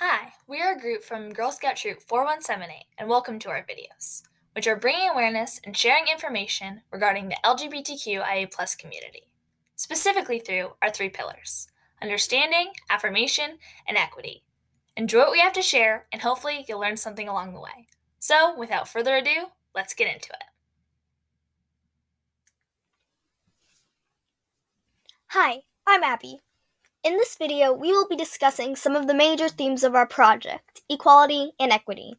Hi, we are a group from Girl Scout Troop 4178 and welcome to our videos, which are bringing awareness and sharing information regarding the LGBTQIA community, specifically through our three pillars: understanding, affirmation, and equity. Enjoy what we have to share, and hopefully you'll learn something along the way. So, without further ado, let's get into it. Hi, I'm Abbie. In this video, we will be discussing some of the major themes of our project, equality and equity.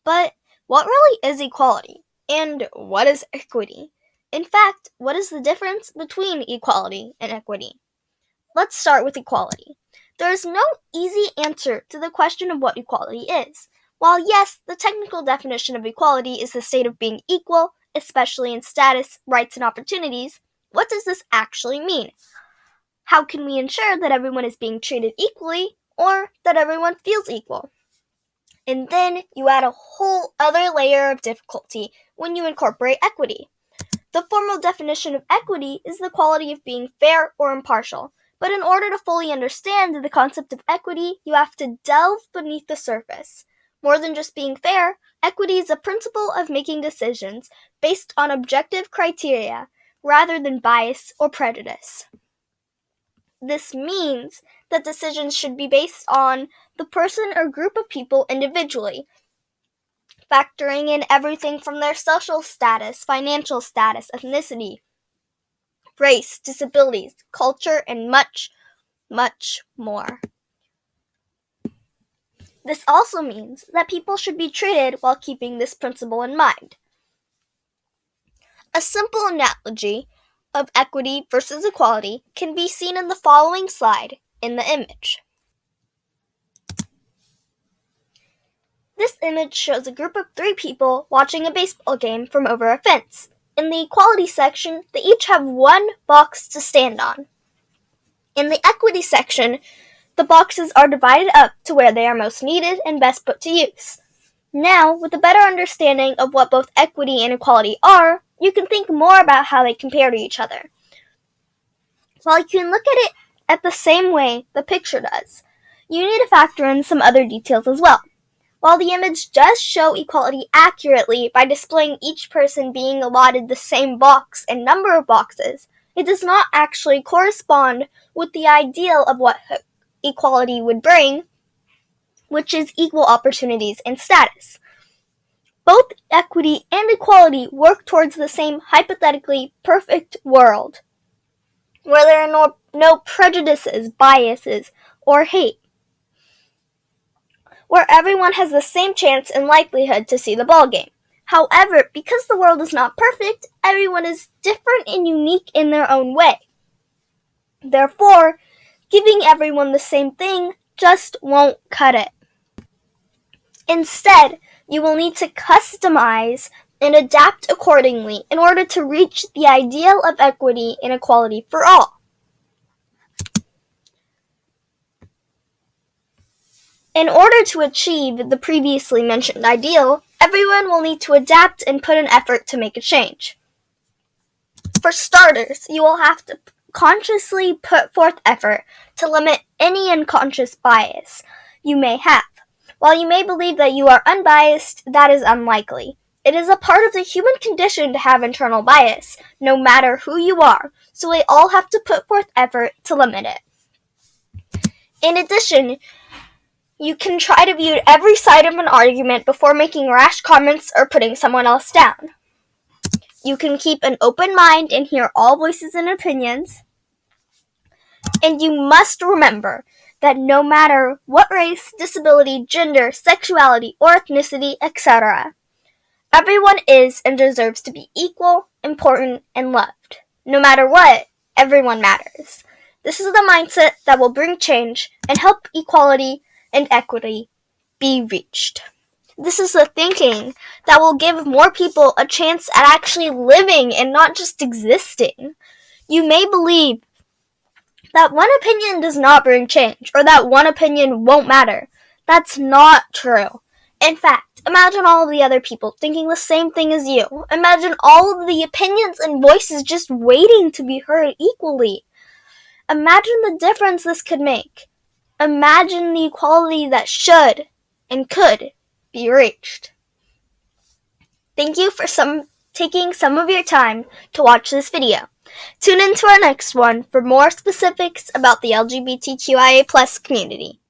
But what really is equality? And what is equity? In fact, what is the difference between equality and equity? Let's start with equality. There is no easy answer to the question of what equality is. While yes, the technical definition of equality is the state of being equal, especially in status, rights, and opportunities, what does this actually mean? How can we ensure that everyone is being treated equally or that everyone feels equal? And then you add a whole other layer of difficulty when you incorporate equity. The formal definition of equity is the quality of being fair or impartial. But in order to fully understand the concept of equity, you have to delve beneath the surface. More than just being fair, equity is a principle of making decisions based on objective criteria rather than bias or prejudice. This means that decisions should be based on the person or group of people individually, factoring in everything from their social status, financial status, ethnicity, race, disabilities, culture, and much, much more. This also means that people should be treated while keeping this principle in mind. A simple analogy of equity versus equality can be seen in the following slide in the image. This image shows a group of 3 people watching a baseball game from over a fence. In the equality section, they each have 1 box to stand on. In the equity section, the boxes are divided up to where they are most needed and best put to use. Now, with a better understanding of what both equity and equality are, you can think more about how they compare to each other. While you can look at it at the same way the picture does, you need to factor in some other details as well. While the image does show equality accurately by displaying each person being allotted the same box and number of boxes, it does not actually correspond with the ideal of what equality would bring, which is equal opportunities and status. Both equity and equality work towards the same hypothetically perfect world, where there are no prejudices, biases, or hate, where everyone has the same chance and likelihood to see the ball game. However, because the world is not perfect, everyone is different and unique in their own way. Therefore, giving everyone the same thing just won't cut it. Instead, you will need to customize and adapt accordingly in order to reach the ideal of equity and equality for all. In order to achieve the previously mentioned ideal, everyone will need to adapt and put an effort to make a change. For starters, you will have to consciously put forth effort to limit any unconscious bias you may have. While you may believe that you are unbiased, that is unlikely. It is a part of the human condition to have internal bias, no matter who you are, so we all have to put forth effort to limit it. In addition, you can try to view every side of an argument before making rash comments or putting someone else down. You can keep an open mind and hear all voices and opinions. And you must remember that no matter what race, disability, gender, sexuality, or ethnicity, etc., everyone is and deserves to be equal, important, and loved. No matter what, everyone matters. This is the mindset that will bring change and help equality and equity be reached. This is the thinking that will give more people a chance at actually living and not just existing. You may believe that one opinion does not bring change, or that one opinion won't matter. That's not true. In fact, imagine all of the other people thinking the same thing as you. Imagine all of the opinions and voices just waiting to be heard equally. Imagine the difference this could make. Imagine the equality that should and could be reached. Thank you for taking some of your time to watch this video. Tune in to our next one for more specifics about the LGBTQIA+ community.